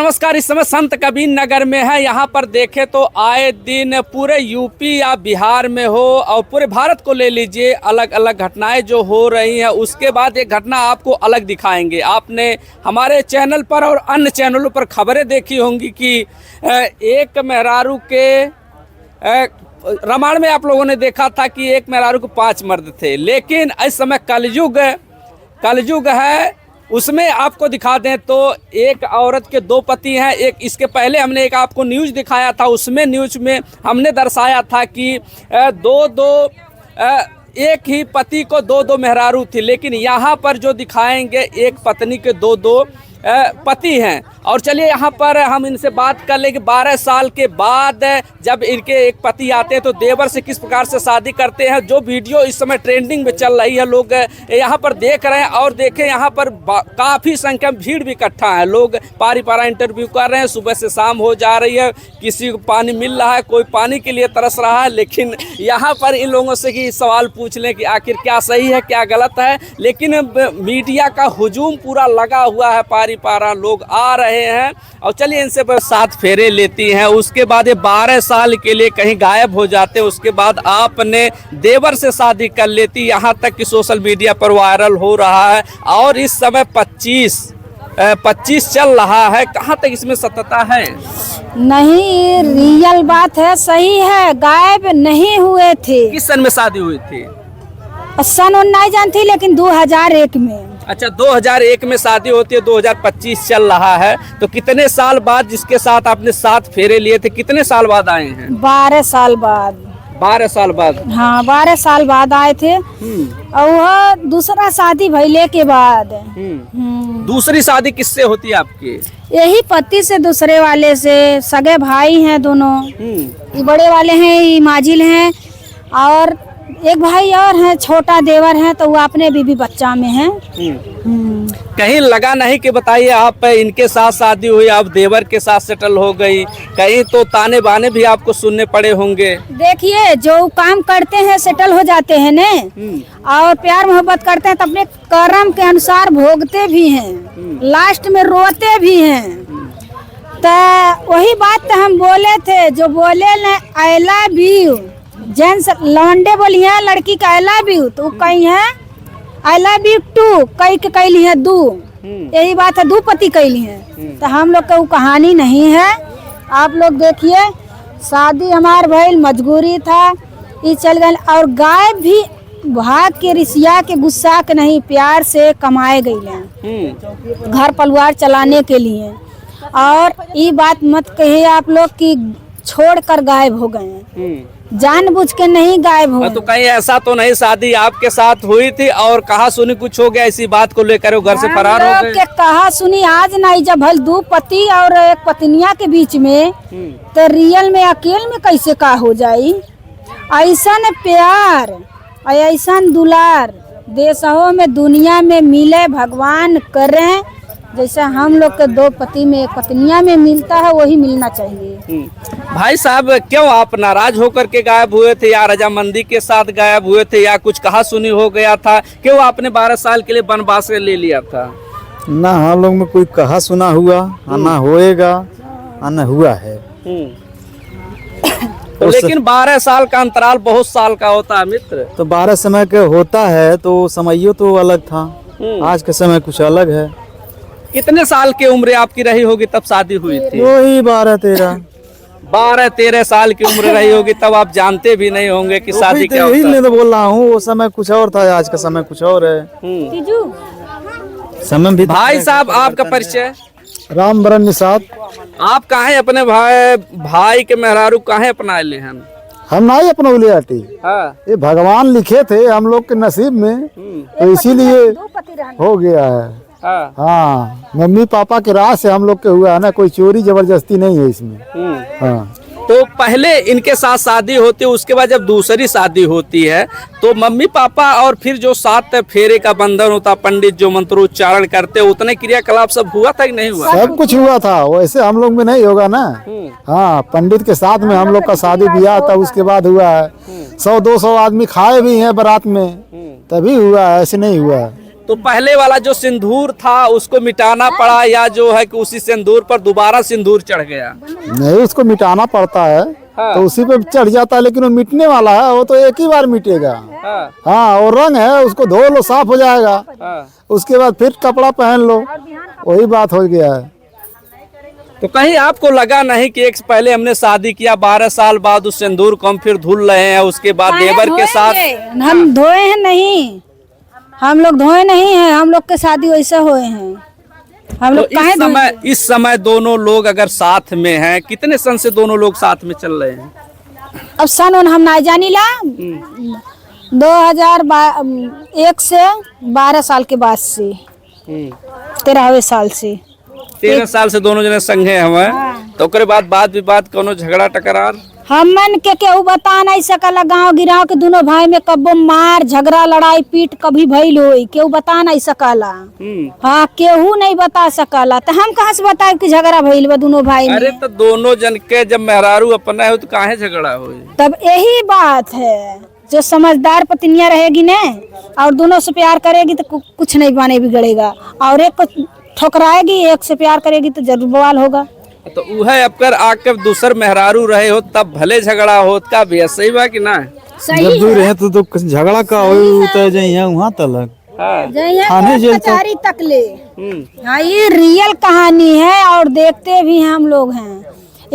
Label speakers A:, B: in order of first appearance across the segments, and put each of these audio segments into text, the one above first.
A: नमस्कार। इस समय संत कबीर नगर में है। यहाँ पर देखे तो आए दिन पूरे यूपी या बिहार में हो और पूरे भारत को ले लीजिए, अलग अलग घटनाएं जो हो रही हैं। उसके बाद एक घटना आपको अलग दिखाएंगे। आपने हमारे चैनल पर और अन्य चैनलों पर खबरें देखी होंगी कि एक मेहरारू के रामायण में आप लोगों ने देखा था कि एक मेहरारू को 5 मर्द थे, लेकिन इस समय कलयुग है। उसमें आपको दिखा दें तो एक औरत के 2 पति हैं। एक इसके पहले हमने एक आपको न्यूज़ दिखाया था, उसमें न्यूज़ में हमने दर्शाया था कि एक ही पति को 2 मेहरारू थी, लेकिन यहाँ पर जो दिखाएंगे एक पत्नी के 2 पति हैं। और चलिए यहाँ पर हम इनसे बात कर लें कि 12 साल के बाद जब इनके एक पति आते हैं तो देवर से किस प्रकार से शादी करते हैं। जो वीडियो इस समय ट्रेंडिंग में चल रही है, लोग यहाँ पर देख रहे हैं। और देखें यहाँ पर काफ़ी संख्या में भीड़ भी इकट्ठा है। लोग पारा इंटरव्यू कर रहे हैं। सुबह से शाम हो जा रही है, किसी को पानी मिल रहा है, कोई पानी के लिए तरस रहा है। लेकिन यहाँ पर इन लोगों से कि सवाल पूछ लें कि आखिर क्या सही है क्या गलत है। लेकिन मीडिया का हुजूम पूरा लगा हुआ है, पारा लोग आ रहे हैं। और चलिए इनसे 7 फेरे लेती हैं। उसके बाद ये 12 साल के लिए कहीं गायब हो जाते हैं। उसके बाद आपने देवर से शादी कर लेती, यहाँ तक कि सोशल मीडिया पर वायरल हो रहा है। और इस समय 25 चल रहा है। कहाँ तक इसमें सत्यता है?
B: नहीं, रियल बात है, सही है। गायब नहीं हुए थे।
A: किस सन में शादी हुई थी?
B: सन नहीं जानती, लेकिन 2001 में।
A: अच्छा, 2001 में शादी होती है, 2025 चल रहा है। तो कितने साल बाद जिसके साथ आपने 7 फेरे लिए थे, कितने साल बाद आए हैं?
B: 12 साल बाद।
A: 12 साल बाद?
B: हाँ, 12 साल बाद आए थे। और वह दूसरा शादी भइले के बाद।
A: दूसरी शादी किससे होती है आपकी?
B: यही पति से, दूसरे वाले से। सगे भाई हैं दोनों। ये बड़े वाले हैं, ये माजिल हैं। और एक भाई और है, छोटा देवर है, तो वो अपने बीबी बच्चा में है।
A: कहीं लगा नहीं कि बताइए आप इनके साथ शादी हुई, आप देवर के साथ सेटल हो गई, कहीं तो ताने बाने भी आपको सुनने पड़े होंगे?
B: देखिए, जो काम करते हैं सेटल हो जाते हैं ने, और प्यार मोहब्बत करते हैं तो अपने कर्म के अनुसार भोगते भी हैं, लास्ट में रोते भी हैं। तो वही बात तो हम बोले थे, जो बोले न आई लव यू, जेंट्स लौंडे बोली है लड़की का आई लव यू, तो कही है आई लव यू टू, कई के कैली है 2। यही बात है, 2 पति कैली है। तो हम लोग का वो कहानी नहीं है। आप लोग देखिए, शादी हमार भइल मजबूरी था, ये चल गए। और गाय भी भाग के रिसिया के गुस्सा के नहीं, प्यार से कमाए गई घर परिवार चलाने के लिए। और ये बात मत कहिए आप लोग कि छोड़कर गायब हो गए, जानबूझ के नहीं गायब हो।
A: तो कहीं ऐसा तो नहीं शादी आपके साथ हुई थी और कहा सुनी कुछ हो गया, इसी बात को लेकर वो घर से फरार हो गए?
B: कहा सुनी आज नहीं, जब भल 2 पति और एक पत्निया के बीच में, तो रियल में अकेले में कैसे का हो जाई? ऐसा न प्यार, ऐसा दुलार देशों में दुनिया में मिले, भगवान करें। जैसा हम लोग के 2 पति में एक पत्निया में मिलता है, वही मिलना चाहिए।
A: भाई साहब, क्यों आप नाराज होकर के गायब हुए थे, या रजामंदी के साथ गायब हुए थे, या कुछ कहा सुनी हो गया था? क्यों आपने 12 साल के लिए वनवास ले लिया था?
C: ना हम लोग में कोई कहा सुना हुआ, ना होएगा, ना हुआ है।
A: तो लेकिन 12 साल का अंतराल बहुत साल का होता है मित्र।
C: तो 12 समय के होता है, तो समयो तो अलग था, आज के समय कुछ अलग है।
A: कितने साल की उम्र आपकी रही होगी तब शादी हुई थी?
C: वही 12-13 साल की उम्र रही होगी, तब आप जानते भी नहीं होंगे कि शादी क्या होता है। यही तो बोल रहा हूँ, वो समय कुछ और था, आज का समय कुछ और है। समय भी।
A: भाई साहब, आपका परिचय?
C: रामवरण निषाद।
A: आप कहाँ अपने भाई के मेहरारू कहाँ अपना ले हैं?
C: हम ना ही अपना उले आती, ये भगवान लिखे थे हम लोग के नसीब में, तो इसीलिए हो गया है। हाँ, मम्मी पापा के राह से हम लोग के हुआ है ना, कोई चोरी जबरदस्ती नहीं है इसमें। हाँ।
A: तो पहले इनके साथ शादी होती है, उसके बाद जब दूसरी शादी होती है तो मम्मी पापा और फिर जो 7 फेरे का बंधन होता, पंडित जो मंत्रोच्चारण करते, उतने क्रियाकलाप सब हुआ था कि नहीं हुआ?
C: सब कुछ हुआ था, वैसे हम लोग में नहीं होगा ना। हाँ, पंडित के साथ में हम लोग का शादी ब्याह था, उसके बाद हुआ है। 100-200 आदमी खाए भी हैं बारात में, तभी हुआ है, ऐसे नहीं हुआ है।
A: तो पहले वाला जो सिंदूर था उसको मिटाना पड़ा, या जो है कि उसी सिंदूर पर दोबारा सिंदूर चढ़ गया?
C: नहीं, उसको मिटाना पड़ता है।
A: हाँ।
C: तो उसी पे चढ़ जाता है, लेकिन वो मिटने वाला है, वो तो एक ही बार मिटेगा।
A: हाँ।
C: हाँ, और रंग है, उसको धो लो, साफ हो जाएगा।
A: हाँ।
C: उसके बाद फिर कपड़ा पहन लो, वही बात हो गया है।
A: तो कहीं आपको लगा नहीं कि एक पहले हमने शादी किया, 12 साल बाद उस सिंदूर को हम फिर धुल रहे हैं, उसके बाद देवर के साथ?
B: हम धोए हैं नहीं, हम लोग धोए नहीं हैं, हम लोग के शादी वैसे हुए हैं, हम लोग
A: तो इस समय दोनों लोग अगर साथ में हैं, कितने सन से दोनों लोग साथ में चल रहे हैं?
B: अब सन हम ना जानी ला 2001 से 12 साल के बाद से 13वें साल से
A: 13 साल से दोनों जने संगे हमें। तो ओकरे बाद बात विवाद कोनो झगड़ा टकरार
B: हमन के केहू बता नहीं सकला, गांव गिराव के दोनों भाई में कब्बो मार झगड़ा लड़ाई पीट कभी भइल होई, केहू बता नहीं सकला। हाँ, केहू नहीं बता सकला, तो हम कहाँ से बताए कि झगड़ा भइल बा दोनों भाई में?
A: अरे तो दोनों जन के जब मेहरारू अपना हो तो काहे झगड़ा होई?
B: तब यही बात है, जो समझदार पत्नियां रहेगी ने और दोनों से प्यार करेगी तो कुछ नहीं बने बिगड़ेगा, और एक को ठुकराएगी, एक से प्यार करेगी तो जरूर बवाल होगा।
A: तो वह अब आकर दूसर मेहरारू रहे हो तब भले झगड़ा हो का भी सही बा कि ना?
C: जब दूर रहे तो झगड़ा का हो जाइए वहाँ तलक
B: थाने जेल तक ले। हाँ, ये रियल कहानी है और देखते भी हम लोग हैं।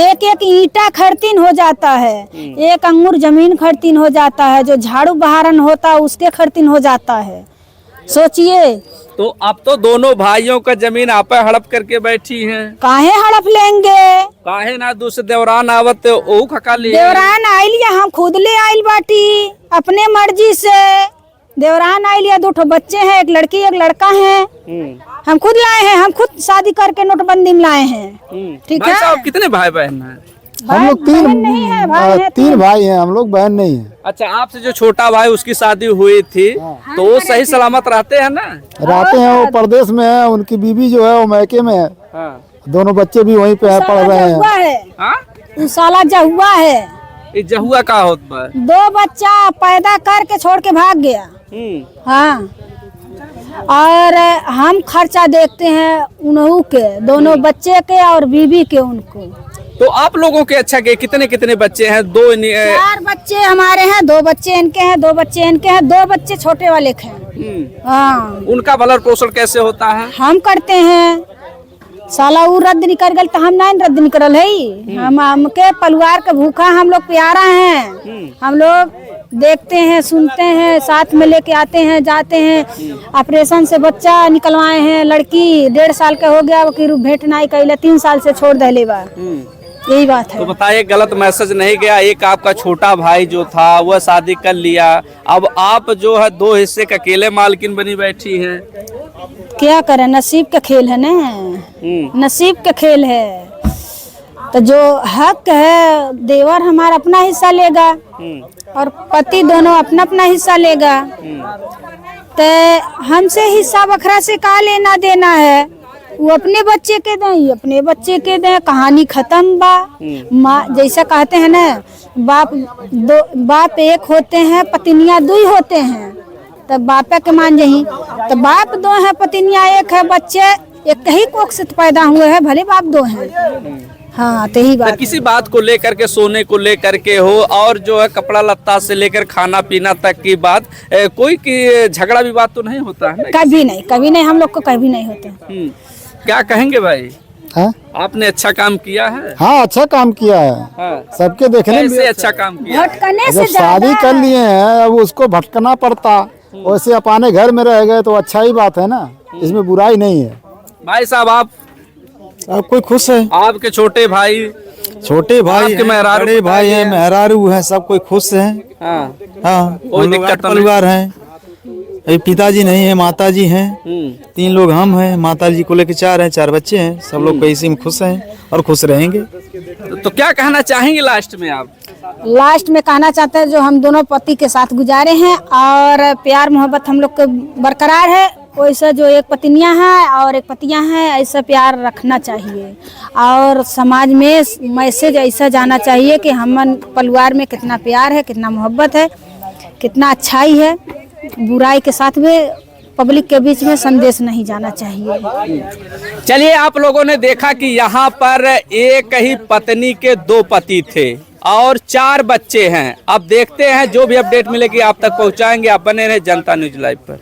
B: एक एक ईंटा खरतीन हो जाता है, एक अंगूर जमीन खरतीन हो जाता है, जो झाड़ू बहारन होता है उसके खरतीन हो जाता है। सोचिए,
A: तो अब तो दोनों भाइयों का जमीन आप हड़प करके बैठी हैं।
B: काहे हड़प लेंगे?
A: काहे ना दूसरे देवरान आवत ओ खका ले?
B: देवरान आइल या हम खुद ले आइल बाटी अपने मर्जी से। देवरान आइल या 2 बच्चे हैं, एक लड़की एक लड़का है, हम खुद लाए हैं, हम खुद शादी करके नोटबंदी में लाए हैं। ठीक है।
A: कितने भाई बहन हैं?
C: हम लोग 3 भाई हैं, हम लोग बहन नहीं है।
A: अच्छा, आपसे जो छोटा भाई उसकी शादी हुई थी तो वो सही सलामत रहते हैं ना?
C: रहते हैं, वो परदेश में है, उनकी बीवी जो है वो मैके में है। दोनों बच्चे भी वहीं पे पढ़ रहे हैं।
B: साला जहुआ है।
A: ये जहुआ का होता है?
B: 2 बच्चा पैदा करके छोड़ के भाग गया। हाँ, और हम खर्चा देखते हैं उन्हों के, दोनों बच्चे के और बीवी के उनको।
A: तो आप लोगों के अच्छा के कितने बच्चे हैं?
B: 4 बच्चे हमारे हैं, 2 बच्चे इनके हैं, 2 बच्चे इनके हैं, 2 बच्चे छोटे वाले के हैं। हाँ,
A: उनका भरण पोषण कैसे होता है?
B: हम करते हैं। साला वो रद्द निकल गल तो हम नहीं रद्द निकल है। हमके परिवार के भूखा हम लोग प्यारा हैं, हम लोग देखते हैं, सुनते हैं, साथ में लेके आते हैं, जाते हैं। ऑपरेशन से बच्चा निकलवाए हैं, लड़की 1.5 साल का हो गया, भेंट नहीं कैले, 3 साल से छोड़ दे बा। यही बात है।
A: तो बताइए, गलत मैसेज नहीं गया? एक आपका छोटा भाई जो था वह शादी कर लिया, अब आप जो है 2 हिस्से का अकेले मालकिन बनी बैठी हैं।
B: क्या करें, नसीब का खेल है ना, नसीब का खेल है। तो जो हक है, देवर हमारा अपना हिस्सा लेगा और पति दोनों अपना अपना हिस्सा लेगा। तो हमसे हिस्सा बखरा से का लेना देना है? वो अपने बच्चे के दें, अपने बच्चे के दें, कहानी खत्म बा। माँ जैसा कहते हैं ना, बाप एक होते हैं, पत्नियां 2 होते हैं, तब बापे के मान जही। तो बाप 2 है, पत्नियां 1 है, बच्चे एक ही कोख से पैदा हुए हैं, भले बाप 2 हैं। हाँ, तो ही बात।
A: तो किसी बात को लेकर के, सोने को लेकर के हो, और जो है कपड़ा लत्ता से लेकर खाना पीना तक की बात, कोई की झगड़ा विवाद तो नहीं होता है?
B: कभी नहीं, हम लोग को कभी नहीं होता।
A: क्या कहेंगे भाई?
C: हाँ?
A: आपने अच्छा काम किया है।
C: हाँ, अच्छा काम किया है।
A: हाँ।
C: सबके देखने में
A: अच्छा काम किया।
B: भटकने से
C: जब शादी कर लिए हैं, अब उसको भटकना पड़ता, वैसे अपने घर में रह गए तो अच्छा ही बात है ना, इसमें बुराई नहीं है।
A: भाई साहब, आप
C: कोई खुश है?
A: आपके छोटे भाई
C: छोटे भाई
A: आपके मेहरारू
C: बड़े भाई हैं, मेहरारू हैं, सब कोई खुश है।
A: हाँ,
C: हाँ,
A: कोई दिक्कत
C: परिवार है। पिताजी नहीं है, माताजी हैं, 3 लोग हम हैं, माताजी को लेकर 4 हैं, 4 बच्चे हैं, सब लोग कोई इसी में खुश हैं और खुश रहेंगे।
A: तो क्या कहना चाहेंगे लास्ट में आप?
B: लास्ट में कहना चाहते हैं, जो हम दोनों पति के साथ गुजारे हैं और प्यार मोहब्बत हम लोग के बरकरार है, वैसा जो एक पत्नियां हैं और एक पतियां हैं, ऐसा प्यार रखना चाहिए। और समाज में मैसेज ऐसा जाना चाहिए कि हम परिवार में कितना प्यार है, कितना मोहब्बत है, कितना अच्छाई है, बुराई के साथ भी पब्लिक के बीच में संदेश नहीं जाना चाहिए।
A: चलिए, आप लोगों ने देखा कि यहाँ पर एक ही पत्नी के 2 पति थे और 4 बच्चे हैं। अब देखते हैं, जो भी अपडेट मिलेगी आप तक पहुँचाएंगे। आप बने रहे जनता न्यूज लाइव पर।